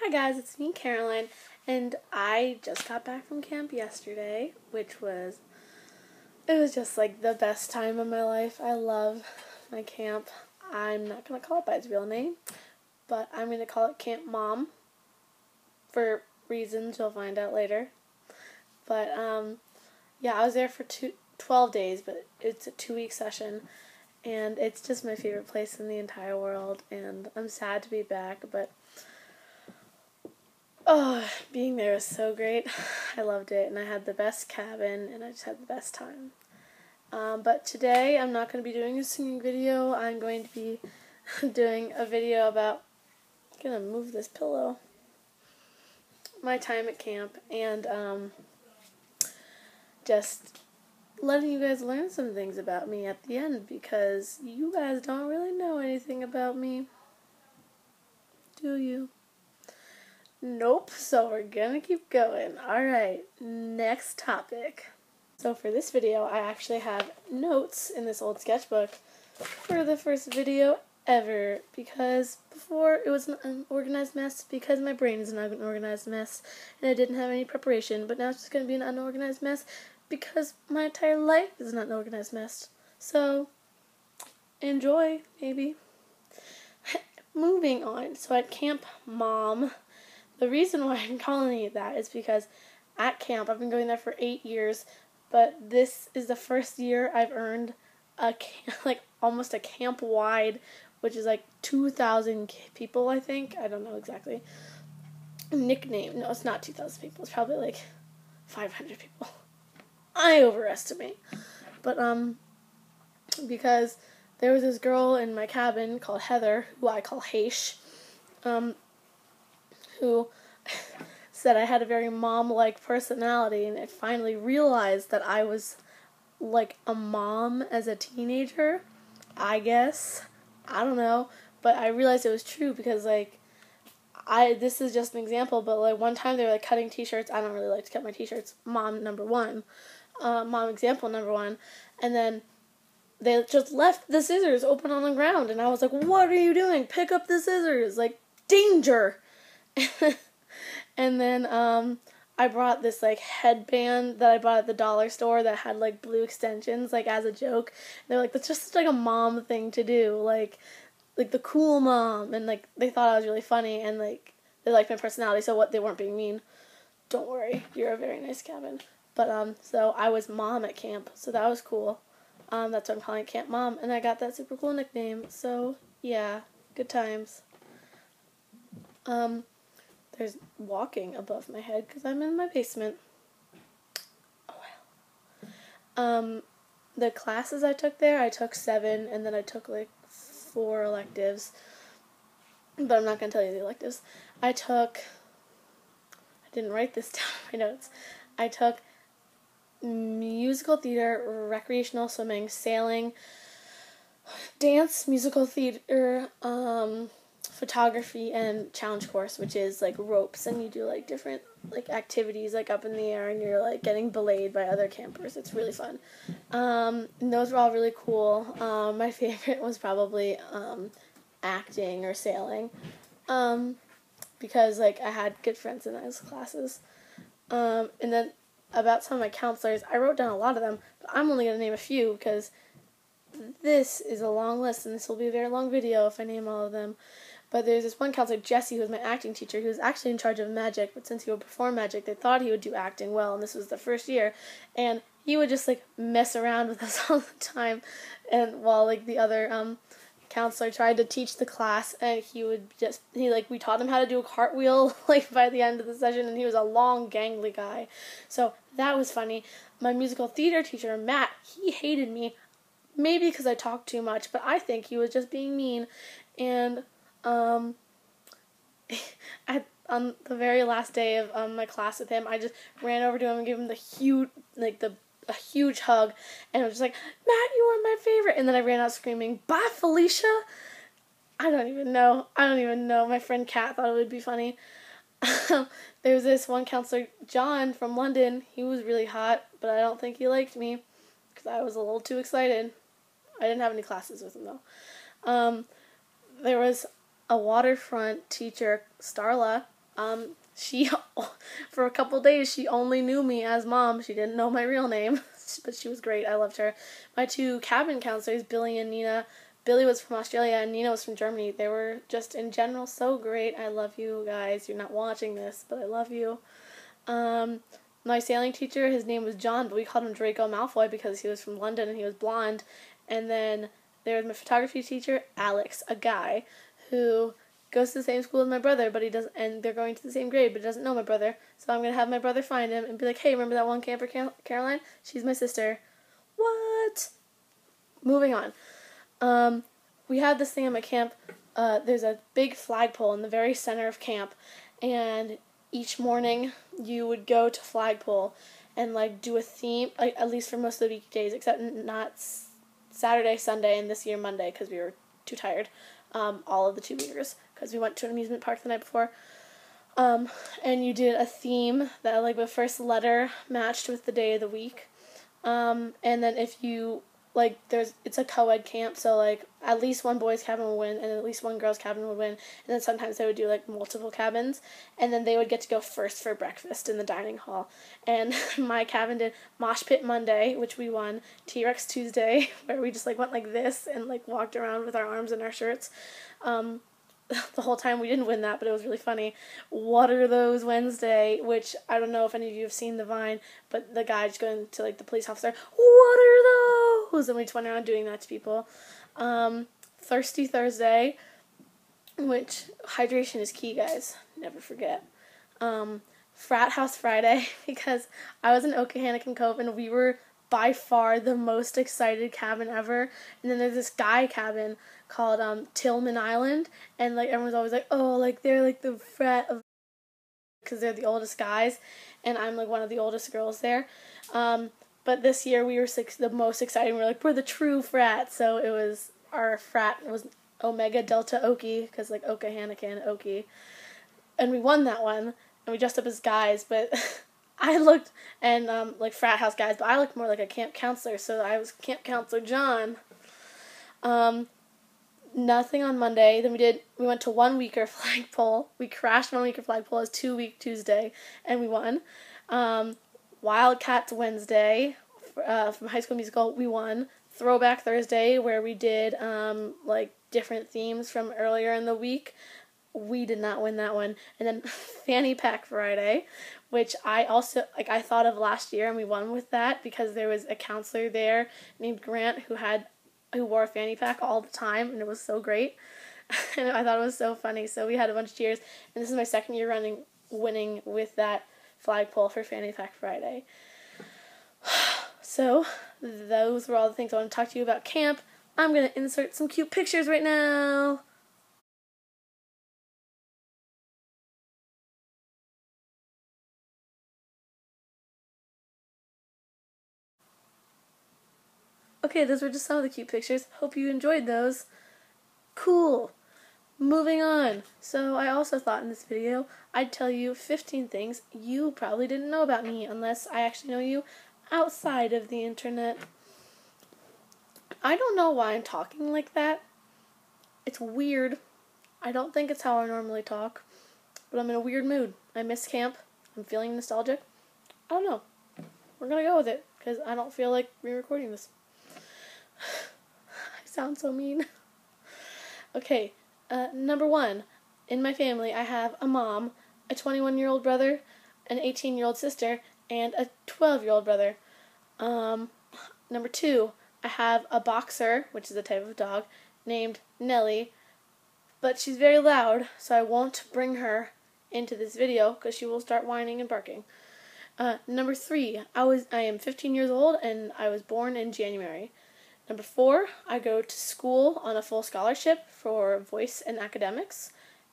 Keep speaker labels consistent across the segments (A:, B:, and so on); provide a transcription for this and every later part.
A: Hi guys, it's me, Caroline, and I just got back from camp yesterday, it was just like the best time of my life. I love my camp. I'm not going to call it by its real name, but I'm going to call it Camp Mom for reasons you'll find out later. But yeah, I was there for 12 days, but it's a 2-week session, and it's just my favorite place in the entire world, and I'm sad to be back, but oh, being there was so great. I loved it, and I had the best cabin, and I just had the best time. But today, I'm not going to be doing a singing video. I'm going to be doing a video about, I'm going to move this pillow, my time at camp, and just letting you guys learn some things about me at the end, because you guys don't really know anything about me, do you? Nope, so we're gonna keep going. Alright, next topic. So for this video, I actually have notes in this old sketchbook for the first video ever, because before it was an unorganized mess, because my brain is an unorganized mess, and I didn't have any preparation, but now it's just gonna be an unorganized mess, because my entire life is an unorganized mess. So, enjoy, maybe. Moving on, so at Camp Mom, the reason why I'm calling it that is because at camp, I've been going there for 8 years, but this is the first year I've earned a almost a camp-wide, which is like 2,000 people, I think. I don't know exactly. Nickname. No, it's not 2,000 people. It's probably like 500 people. I overestimate. But, because there was this girl in my cabin called Heather, who I call Haish, who said I had a very mom-like personality, and I finally realized that I was like a mom as a teenager, I guess. I don't know, but I realized it was true because this is just an example, but like one time they were like cutting t-shirts. I don't really like to cut my t-shirts. Mom number one, mom example number one, and then they just left the scissors open on the ground, and I was like, what are you doing? Pick up the scissors, like, danger. And then I brought this like headband that I bought at the dollar store that had like blue extensions, like as a joke. And they're like, that's just like a mom thing to do, like the cool mom, and like they thought I was really funny, and like they liked my personality, so they weren't being mean. Don't worry, you're a very nice cabin. But so I was mom at camp, so that was cool. That's what I'm calling Camp Mom, and I got that super cool nickname. So yeah, good times. There's walking above my head because I'm in my basement. Oh well. The classes I took there, I took 7, and then I took like 4 electives. But I'm not going to tell you the electives. I didn't write this down in my notes. I took musical theater, recreational swimming, sailing, dance, musical theater, photography, and challenge course, which is like ropes, and you do like different like activities like up in the air, and you're like getting belayed by other campers. It's really fun. And those were all really cool. My favorite was probably acting or sailing, because like I had good friends in those classes. And then about some of my counselors, I wrote down a lot of them, but I'm only going to name a few because this is a long list, and this will be a very long video if I name all of them. But there's this one counselor, Jesse, who was my acting teacher, who was actually in charge of magic, but since he would perform magic, they thought he would do acting well, and this was the first year, and he would just, like, mess around with us all the time, and while, like, the other, counselor tried to teach the class, and we taught him how to do a cartwheel, like, by the end of the session, and he was a long, gangly guy, so that was funny. My musical theater teacher, Matt, he hated me, maybe because I talked too much, but I think he was just being mean, and on the very last day of my class with him, I just ran over to him and gave him a huge hug, and I was just like, Matt, you are my favorite, and then I ran out screaming, bye, Felicia. I don't even know. My friend Kat thought it would be funny. There was this one counselor, John, from London. He was really hot, but I don't think he liked me, because I was a little too excited. I didn't have any classes with him, though. There was a waterfront teacher, Starla. She, for a couple days, she only knew me as Mom. She didn't know my real name, but she was great. I loved her. My two cabin counselors, Billy and Nina. Billy was from Australia and Nina was from Germany. They were just, in general, so great. I love you guys. You're not watching this, but I love you. My sailing teacher, his name was John, but we called him Draco Malfoy because he was from London and he was blonde. And then there was my photography teacher, Alex, a guy who goes to the same school as my brother, but he doesn't, and they're going to the same grade, but he doesn't know my brother. So I'm gonna have my brother find him and be like, "Hey, remember that one camper, Caroline? She's my sister." What? Moving on. We had this thing at my camp. There's a big flagpole in the very center of camp, and each morning you would go to flagpole and like do a theme, like, at least for most of the weekdays, except not Saturday, Sunday, and this year Monday because we were too tired. All of the 2 years because we went to an amusement park the night before. And you did a theme that like the first letter matched with the day of the week. And then if you like, it's a co-ed camp, so like at least one boys cabin would win and at least one girls cabin would win, and then sometimes they would do like multiple cabins, and then they would get to go first for breakfast in the dining hall. And my cabin did Mosh Pit Monday, which we won, T-Rex Tuesday, where we just like went like this and like walked around with our arms in our shirts. The whole time we didn't win that, but it was really funny. What Are Those Wednesday, which I don't know if any of you have seen the Vine, but the guy just going to like the police officer, "What are those?" And we just went around doing that to people. Thirsty Thursday, which hydration is key, guys. Never forget. Frat House Friday, because I was in Okehanagan Cove and we were by far the most excited cabin ever. And then there's this guy cabin called Tillman Island, and like everyone's always like, "Oh, like they're like the frat of," because they're the oldest guys, and I'm like one of the oldest girls there. But this year we were the most exciting. We were like, we're the true frat. So it was, our frat was Omega Delta Oki, because like Okehanagan Oki, and we won that one. And we dressed up as guys, but I looked, and like frat house guys, but I looked more like a camp counselor, so I was Camp Counselor John. Nothing on Monday. Then we went to 1 weeker flagpole. We crashed 1 weeker flagpole as 2 week Tuesday, and we won. Wildcats Wednesday from High School Musical, we won. Throwback Thursday, where we did like different themes from earlier in the week. We did not win that one. And then Fanny Pack Friday, which I also, like, I thought of last year, and we won with that because there was a counselor there named Grant who wore a fanny pack all the time, and it was so great. And I thought it was so funny. So we had a bunch of cheers, and this is my second year winning with that flagpole for Fanny Pack Friday. So those were all the things I want to talk to you about camp. I'm going to insert some cute pictures right now. Okay, those were just some of the cute pictures. Hope you enjoyed those. Cool. Moving on. So I also thought in this video I'd tell you 15 things you probably didn't know about me unless I actually know you outside of the internet. I don't know why I'm talking like that. It's weird. I don't think it's how I normally talk, but I'm in a weird mood. I miss camp. I'm feeling nostalgic. I don't know. We're gonna go with it because I don't feel like re-recording this. I sound so mean. Okay, number 1. In my family, I have a mom, a 21-year-old brother, an 18-year-old sister, and a 12-year-old brother. Number 2, I have a boxer, which is a type of dog, named Nellie, but she's very loud, so I won't bring her into this video because she will start whining and barking. Number 3, I am 15 years old and I was born in January. Number 4, I go to school on a full scholarship for voice and academics.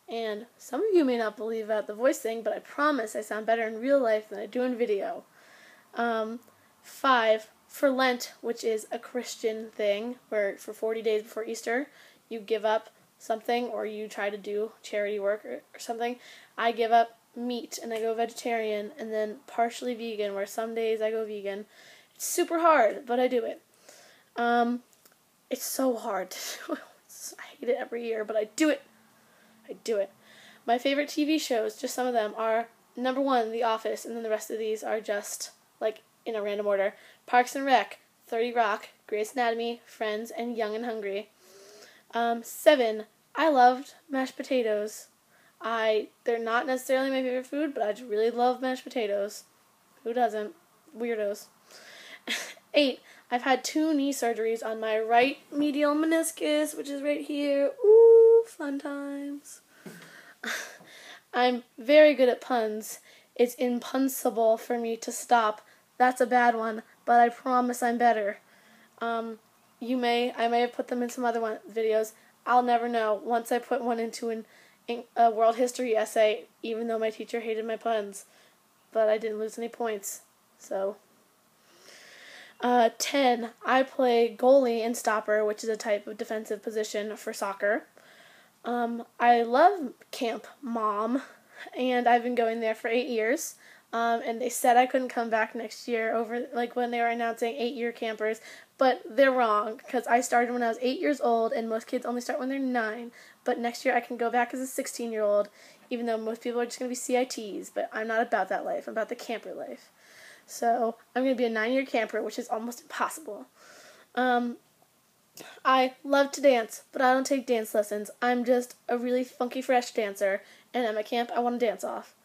A: And some of you may not believe about the voice thing, but I promise I sound better in real life than I do in video. 5, for Lent, which is a Christian thing, where for 40 days before Easter, you give up something or you try to do charity work or something. I give up meat and I go vegetarian, and then partially vegan, where some days I go vegan. It's super hard, but I do it. It's so hard to do. I hate it every year, but I do it. My favorite TV shows, just some of them, are number 1, The Office, and then the rest of these are just, like, in a random order. Parks and Rec, 30 Rock, Grey's Anatomy, Friends, and Young and Hungry. 7, I loved mashed potatoes. They're not necessarily my favorite food, but I just really love mashed potatoes. Who doesn't? Weirdos. 8, I've had 2 knee surgeries on my right medial meniscus, which is right here. Ooh, fun times. I'm very good at puns. It's impossible for me to stop. That's a bad one, but I promise I'm better. I may have put them in some other videos. I'll never know. Once I put one into a world history essay, even though my teacher hated my puns, but I didn't lose any points. So, 10, I play goalie and stopper, which is a type of defensive position for soccer. I love Camp Mom, and I've been going there for 8 years. And they said I couldn't come back next year when they were announcing 8-year campers, but they're wrong, because I started when I was 8 years old, and most kids only start when they're 9, but next year I can go back as a 16-year-old, even though most people are just going to be CITs, but I'm not about that life. I'm about the camper life. So I'm going to be a 9-year camper, which is almost impossible. I love to dance, but I don't take dance lessons. I'm just a really funky, fresh dancer, and at my camp, I want to dance off.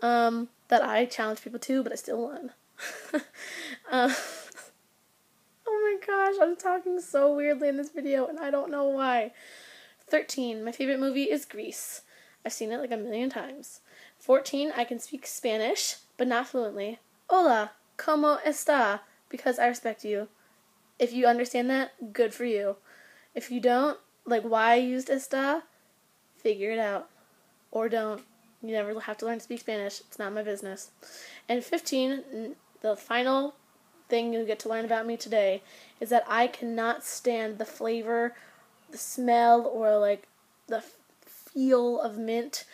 A: That I challenge people to, but I still won. Oh my gosh, I'm talking so weirdly in this video, and I don't know why. 13, my favorite movie is Grease. I've seen it like a million times. 14, I can speak Spanish, but not fluently. Hola, ¿cómo está? Because I respect you. If you understand that, good for you. If you don't, like why I used está, figure it out. Or don't. You never have to learn to speak Spanish. It's not my business. And 15, the final thing you get to learn about me today is that I cannot stand the flavor, the smell, or like the feel of mint.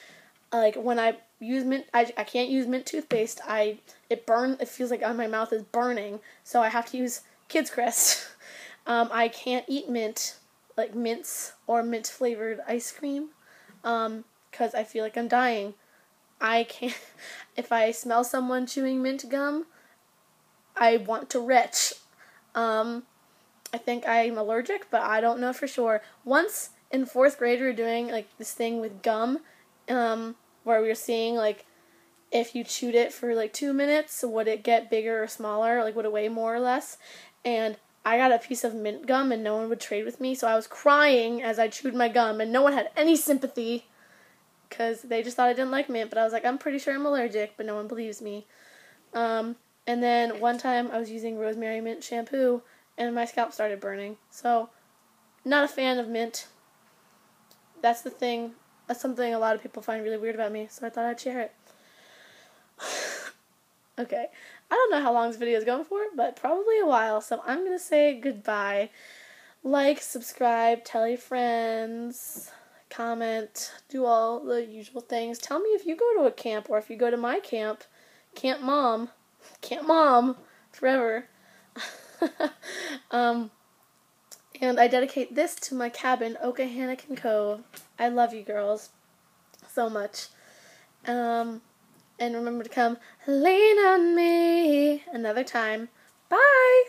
A: Like when I use mint, I can't use mint toothpaste. It feels like my mouth is burning, so I have to use Kids Crest. I can't eat mint, like mints or mint flavored ice cream, because I feel like I'm dying. I can't, if I smell someone chewing mint gum, I want to retch. I think I'm allergic, but I don't know for sure. Once in 4th grade, we were doing like this thing with gum, where we were seeing like if you chewed it for like 2 minutes, would it get bigger or smaller? Like would it weigh more or less? And I got a piece of mint gum, and no one would trade with me, so I was crying as I chewed my gum, and no one had any sympathy, because they just thought I didn't like mint, but I was like, I'm pretty sure I'm allergic, but no one believes me. And then one time I was using rosemary mint shampoo, and my scalp started burning. So, not a fan of mint. That's the thing. That's something a lot of people find really weird about me, so I thought I'd share it. Okay. I don't know how long this video is going for, but probably a while, so I'm going to say goodbye. Like, subscribe, tell your friends, comment, do all the usual things. Tell me if you go to a camp, or if you go to my camp, Camp Mom, forever. And I dedicate this to my cabin, Okehanakin Cove. I love you girls so much. And remember to come lean on me another time. Bye!